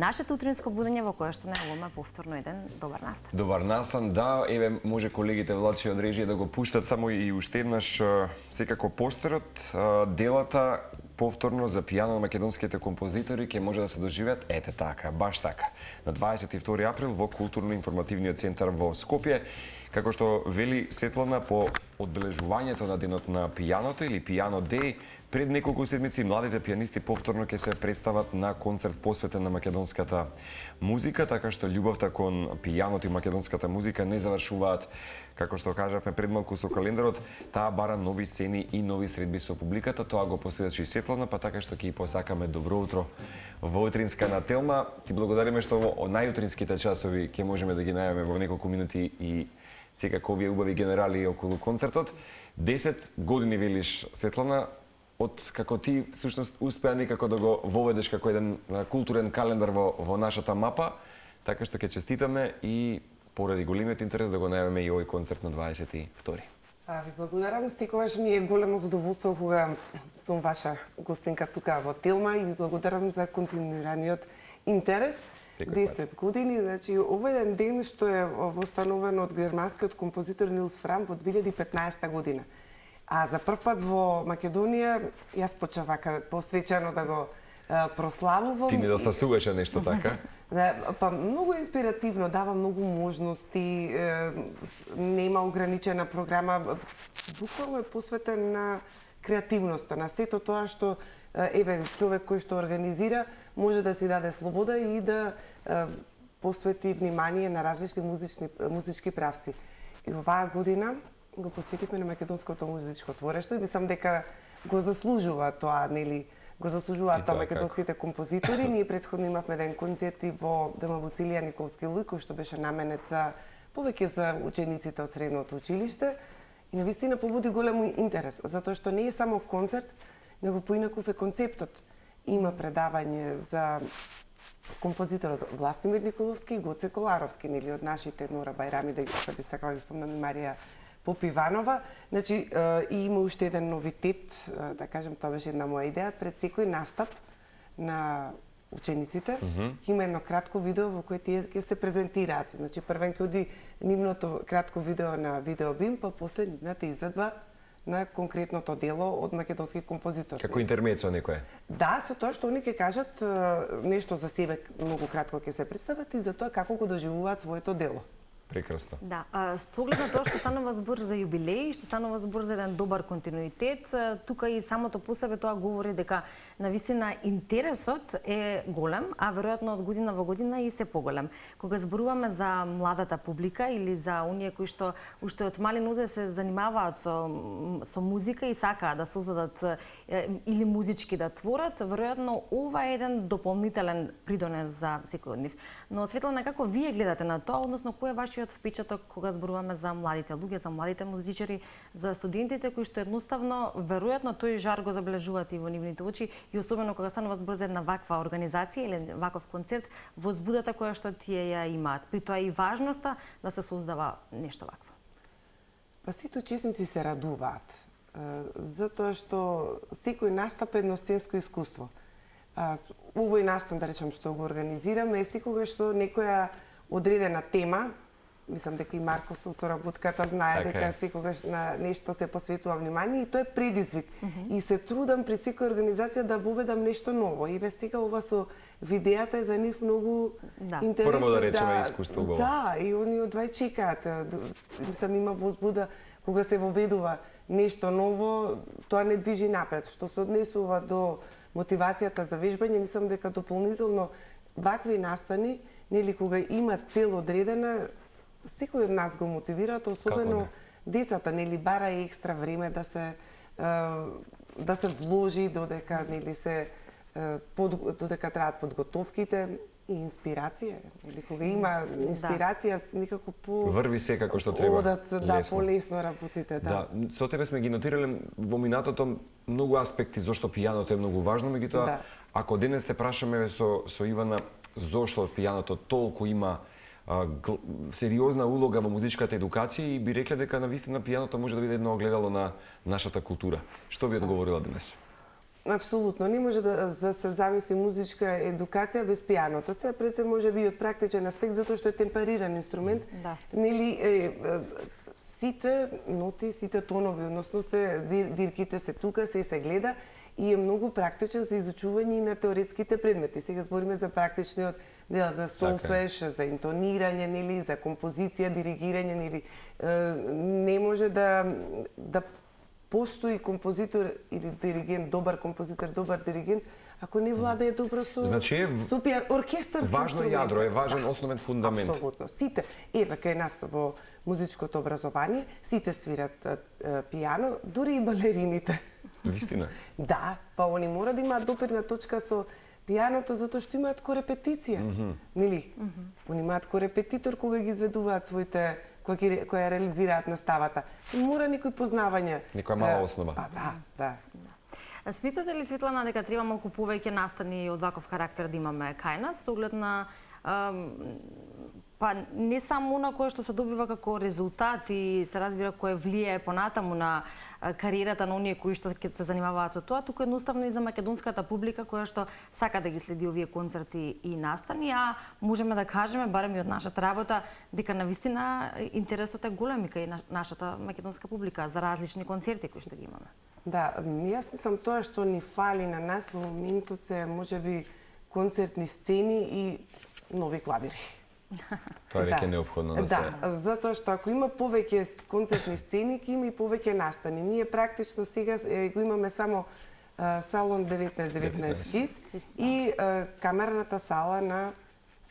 нашето утринско будење во кое што најавуваме повторно еден добар настан. Добар настан, да, еве може колегите влачи од режија да го пуштат само и уште еднаш секако постерот, делата повторно за пијано на македонските композитори ќе може да се доживеат ете така, баш така. На 22 април во културно-информативниот центар во Скопје, како што вели Светлана по одбележувањето на денот на пијаното или Пијано Дей, пред неколку седмици младите пијанисти повторно ќе се представат на концерт посветен на македонската музика, така што љубовта кон пијаното и македонската музика не завршуваат, како што кажавме пред малку со календарот, таа бара нови сцени и нови средби со публиката, тоа го посведочи Светлана, па така што ќе ја посакаме добро утро во утринска на Телма. Ти благодариме што во најутринските часови ќе можеме да ги најаваме во неколку минути и секако овие убави генерали околу концертот. 10 години велиш, Светлана, од како ти всушност успеа некако да го воведеш како еден културен календар во нашата мапа, така што ќе честитаме и поради големиот интерес да го најавиме и овој концерт на 22. Ви благодарам, секогаш ми е големо задоволство кога сум ваша гостинка тука во Телма и ви благодарам за континуираниот интерес. 10 години, значи овој еден ден што е востановен од германскиот композитор Нилс Фрам во 2015 година. А за прв пат во Македонија јас почнав вака посвечено да го прославувам. Ти не досасуваше нешто така? Па многу инспиративно, дава многу можности, нема ограничена програма, буквално е посветен на креативноста, на сето тоа што еве човек кој што организира може да си даде слобода и да посвети внимание на различни музички правци. И оваа година го посветивме на македонското музичко творештво и мислам дека го заслужува тоа, нели, го заслужуваат тоа македонските композитори. Ние претходно имавме еден концерт и во ДМ Цилија Николски Луј, кој што беше наменет за повеќе за учениците од средното училиште и навистина побуди голем интерес, затоа што не е само концерт, него поинаков е концептот. Има предавање за композиторот Властимир Николовски и Гоце Коларовски, нели од нашите Нора Бајрами, да би сакала да спомнам и Марија Попиванова. Значи, и има уште еден новитет, да кажем, тоа беше една моја идеја, пред секој настап на учениците, има едно кратко видео во кое тие ќе се презентираат. Значи, првен ќе оди нивното кратко видео на видеобим, па после нивната изведба на конкретното дело од македонски композитор. Како интермецо некое? Да, со тоа што они ќе кажат нешто за себе, многу кратко ќе се представат и за тоа како го доживуваат своето дело. Прекрасно. Да, со оглед на тоа што станува збор за јубилеј, што станува збор за еден добар континуитет, тука и самото по себе тоа говори дека навистина интересот е голем, а веројатно од година во година и се поголем. Кога зборуваме за младата публика или за оние кои што уште од мали нозе се занимаваат со музика и сакаат да создадат или музички да творат, веројатно ова е еден дополнителен придонес за секој од нив. Но Светлана, како вие гледате на тоа, односно кој е вашиот впечаток кога зборуваме за младите луѓе, за младите музичари, за студентите кои што едноставно веројатно тој жар го забележуваат и во нивните очи и особено кога станува збор за една ваква организација или ваков концерт, возбудата која што тие ја имаат, при тоа и важноста да се создава нешто вакво. Па сите учесници се радуваат, затоа што секој настап е едно сценско искуство. Овој настан, да речем, што го организираме, е секогаш што некоја одредена тема, мислам дека и Марко со соработката знае дека секогаш на нешто се посветува внимание и тоа е предизвик. И се трудам при секоја организација да воведам нешто ново. И без сега ова со видеата е за нив многу интересно. Прво да речеме искуство го. Да, и они одвај чекаат. Мислам има возбуда кога се воведува нешто ново, тоа не движи напред. Што се однесува до мотивацијата за вежбање, мислам дека дополнително вакви настани, нели кога има цел одредена, секој од нас го мотивираат, особено децата, нели бара екстра време да се вложи додека нели додека траат подготовките и инспирација, нели кога има инспирација никако врви секако што треба. Одат полесно работите, да. Со тебе сме ги нотирале во минатото многу аспекти зошто пијаното е многу важно, меѓутоа ако денес те прашаме со Ивана зошто пијаното толку има сериозна улога во музичката едукација и би рекле дека навистина пијаното може да биде едно огледало на нашата култура. Што би одговорила денес? Апсолутно, не може да се замисли музичка едукација без пијаното. Се пред се може би од практичен аспект затоа што е темпериран инструмент. Да. Нели сите ноти, сите тонови, односно дирките се тука, се гледа и е многу практичен за изучување и на теоретските предмети. Сега збориме за практичниот дел, за солфеж, за интонирање, нели, за композиција, диригирање, нели. Не може да постои композитор или диригент, добар композитор, добар диригент, ако не владее добро со оркестарски важно јадро, е важен основен фундамент. Апсолутно. Сите, еве кај нас во музичкото образование, сите свират пијано, дури и балерините. Вистина? Да, па они мора да имаат допирна точка со пијаното затоа што имаат корепетиција. Нели? Они имаат корепетитор кога ги изведуваат своите која реализираат наставата. Мора некои познавања. Некоја мала основа. Па да. Сметате ли, Светлана, дека треба малку повеќе настани од ваков карактер да имаме кај нас, со оглед на па не само на кое што се добива како резултат и се разбира кое влијае понатаму на кариерата на оние кои што ќе се занимаваат со тоа, туку едноставно и за македонската публика која што сака да ги следи овие концерти и настани, а можеме да кажеме, барем и од нашата работа, дека навистина интересот е голем и кај нашата македонска публика за различни концерти кои што ги имаме. Да, јас мислам тоа што ни фали на нас во моментот се можеби концертни сцени и нови клавири. Тоа е веќе неопходно да се... Да, затоа што ако има повеќе концертни сцени, ќе има и повеќе настани. Ние практично сега го имаме само салон 1919 Киц и камерната сала на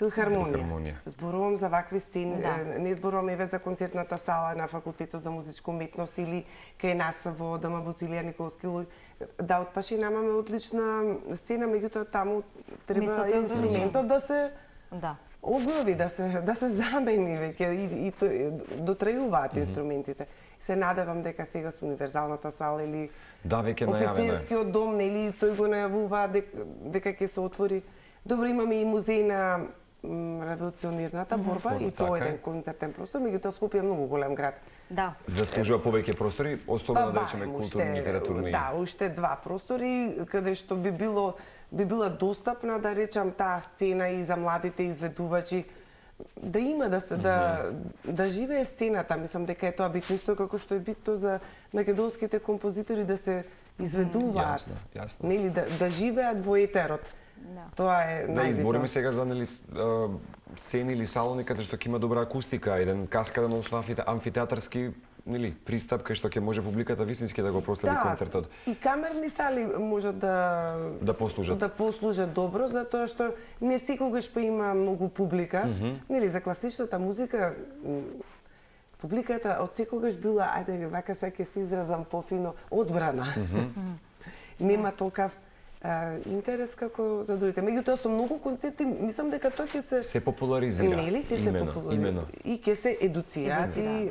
Филхармонија. Зборувам за вакви сцени, не зборувам еве за концертната сала на Факултетот за музичка уметност или кај нас во ДМ Буцилија Николски Луј. Да, од Паши намаме одлична сцена, меѓутоа таму треба инструментот да се обнови, да се замени веќе и дотрајуваат инструментите. Се надевам дека сега со универзалната сала или офицерскиот дом, нели тој го најавува дека ќе се отвори. Добро, имаме и музеј на револуционерната борба и тоа е еден концертен простор, меѓутоа Скопје е многу голем град. Да. Заслужува повеќе простори, особено да речеме културни, литературни. Да, уште два простори каде што би била достапна, да речам, таа сцена и за младите изведувачи, да има да живее сцената. Мислам дека е тоа битно исто како што е битно за македонските композитори да се изведуваат. Нели да живеат во етерот. Тоа е најбитно. Да, избориме сега за сцени или салони каде што ќе има добра акустика, еден каскаден, односно амфитеатарски пристап кај што ќе може публиката вистински да го проследи концертот. И камерни сали можат да послужат добро, затоа што не секогаш па има многу публика. Нели за класичната музика публиката од секогаш била, ајде вака сега ќе се изразам пофино, одбрана. Нема толкав интерес како за другите. Меѓутоа со многу концерти, мислам дека тоа ќе се популаризира. Нели, ќе се популаризира и ќе се едуцираат и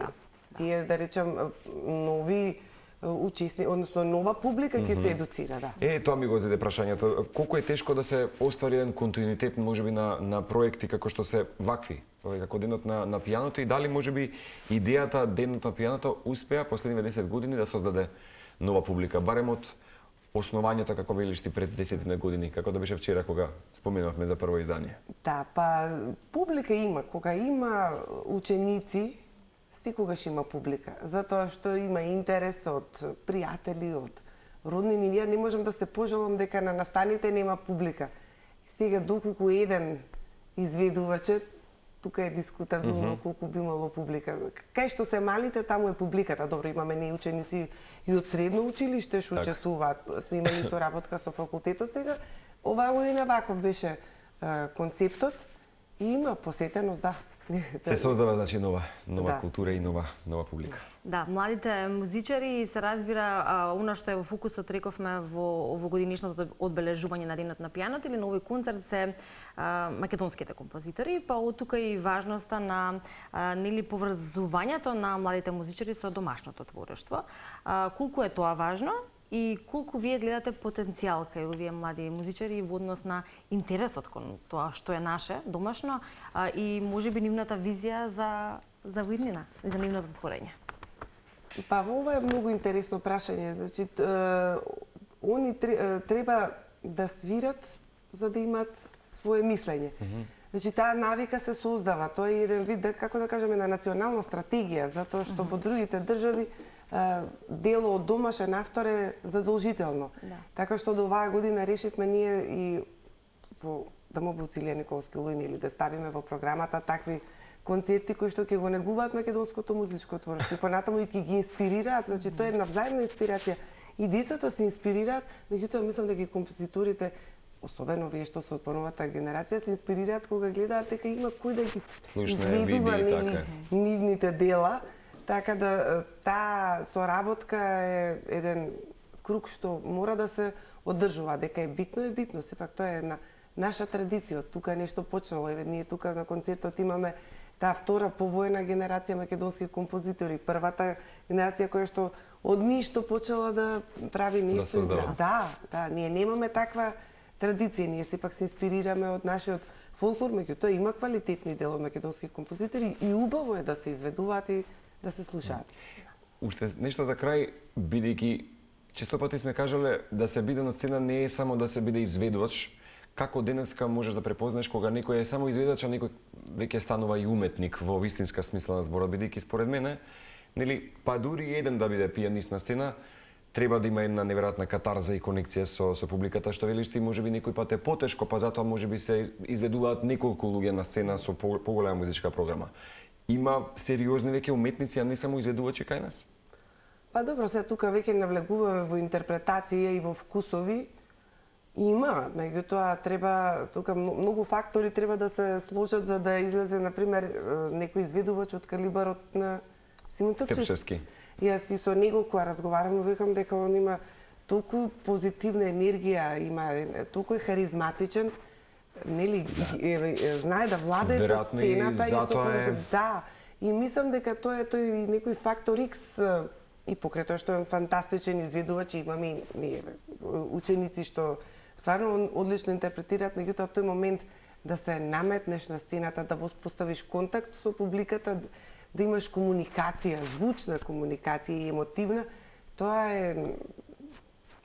тие, да речам, нови учесни, односно нова публика ќе се едуцира, да. Тоа ми го заде прашањето. Колку е тешко да се оствари еден континуитет можеби на проекти како што се вакви, како денот на пијаното, и дали можеби идејата денот на пијаното успеа последниве 10 години да создаде нова публика, барем од основањето, како велиш ти, пред 10 години, како да беше вчера кога споменавме за прво издание? Да, па публика има. Кога има ученици, секогаш има публика. Затоа што има интерес од пријатели, од роднини. Ја не можам да се пожалам дека на настаните нема публика. Сега, доколку еден изведуваче, тука е дискутабилно колку би имало публика. Кај што се малите, таму е публиката. Добро, имаме не ученици и од средно училиште што учествуваат. Сме имали соработка со факултетот сега. Оваа година ваков беше концептот и има посетеност, да. Се создава, значи, нова култура и нова публика. Да, младите музичари, се разбира, она што е во фокусот, рековме, во овогодинишното одбележување на денот на пијаното или нови концерт се македонските композитори, па од тука и важноста на поврзувањето на младите музичари со домашното творештво. Колку е тоа важно? И колку вие гледате потенцијал кај овие млади музичари во однос на интересот кон тоа што е наше, домашно, и можеби нивната визија за виднина, за нивното творење? Па, ова е многу интересно прашање. Значи, они треба да свират за да имат свое мислење. Значи, таа навика се создава. Тоа е еден вид, како да кажеме, на национална стратегија, затоа што во другите држави дело од домашен автор е задолжително. Така што до оваа година решивме ние и да му Илија Николски Луин или да ставиме во програмата такви концерти кои што ќе го негуваат македонското музичко творство и понатаму и ќе ги инспирираат, значи тоа е една взаимна инспирација и децата се инспирираат, меѓутоа мислам дека и композиторите, особено вие што се од поновата генерација, се инспирираат кога гледаат дека има кој да ги изведува нивните дела, така да таа соработка е еден круг што мора да се одржува, дека е битно, сепак тоа е една наша традиција, тука нешто почнало, ние тука на концертот имаме таа втора повоена генерација македонски композитори, првата генерација која што од ништо почела да прави нешто. Да, ние немаме таква традиција, ние сепак се инспирираме од нашиот фолклор, меѓутоа има квалитетни делови македонски композитори и убаво е да се изведуваат и да се слушаат. Уште нешто за крај, бидејќи често пати сме кажале да се биде на сцена не е само да се биде изведувач. Како денеска можеш да препознаеш кога некој е само изведувач, а некој веќе станува и уметник во вистинска смисла на зборот, бидејќи според мене, нели, па дури еден да биде пианист на сцена, треба да има една неверојатна катарза и конекција со публиката, што велиш ти, можеби некој пат е потешко, па затоа можеби се изведуваат неколку луѓе на сцена со поголема музичка програма. Има сериозни веќе уметници, а не само изведувачи кај нас? Па добро, сега тука веќе навлегуваме во интерпретација и во вкусови. Има, меѓутоа треба тука многу фактори треба да се сложат за да излезе на пример некој изведувач од калибарот на Симон Топчевски. Јас и со него кога разговарам викам дека он има толку позитивна енергија, има толку е харизматичен, нели знае да владее со сцената и со да. И мислам дека тоа е тој некој фактор X и покрај тоа што е фантастичен изведувач, имаме ученици што стварно одлично интерпретираат, меѓутоа тој момент да се наметнеш на сцената, да воспоставиш контакт со публиката, да имаш комуникација, звучна комуникација и емотивна, тоа е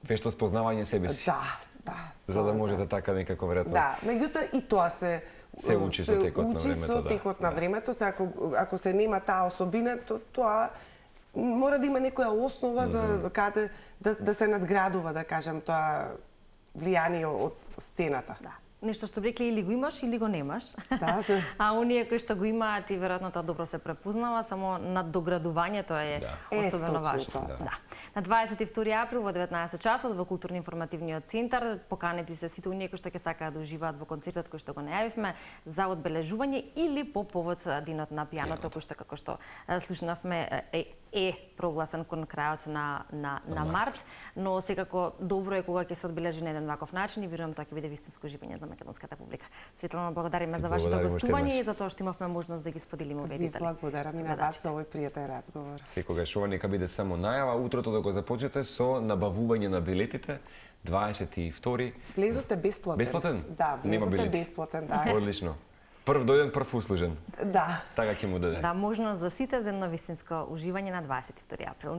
вешто спознавање себе си. Да. За да можете така некако веројатно. Да, меѓутоа и тоа се учи со текот на времето. Со текот на времето, ако се нема таа особина, тоа мора да има некоја основа за каде да се надградува, да кажам, тоа влијание од сцената. Да. Нешто што рекли или го имаш или го немаш. Да. А оние кои што го имаат и веројатно тоа добро се препознава, само наддоградувањето е особено важно. Да. На 22 април во 19 часот во културно-информативниот центар поканети се сите оние кои што ќе сакаат да уживаат во концертот кој што го најавивме за одбележување или по повод денот на пијаното кој што како што слушнавме е прогласен кон крајот на март, но секако добро е кога ќе се одбележи на еден ваков начин и верувам тоа ќе биде вистинско уживање за македонската публика. Светлана, благодариме за вашето гостување и за тоа што имавме можност да ги споделиме убедително. Благодарам и на вас за овој пријатен разговор. Секогаш ова нека биде само најава, утрото да го започнете со набавување на билетите. 22. Влезот е бесплатен. Бесплатен? Да, влезот е бесплатен, да. Одлично. Прв дојден, прв услужен. Да. Така ќе му даде. Да, можност за сите за едно вистинско уживање на 22 април.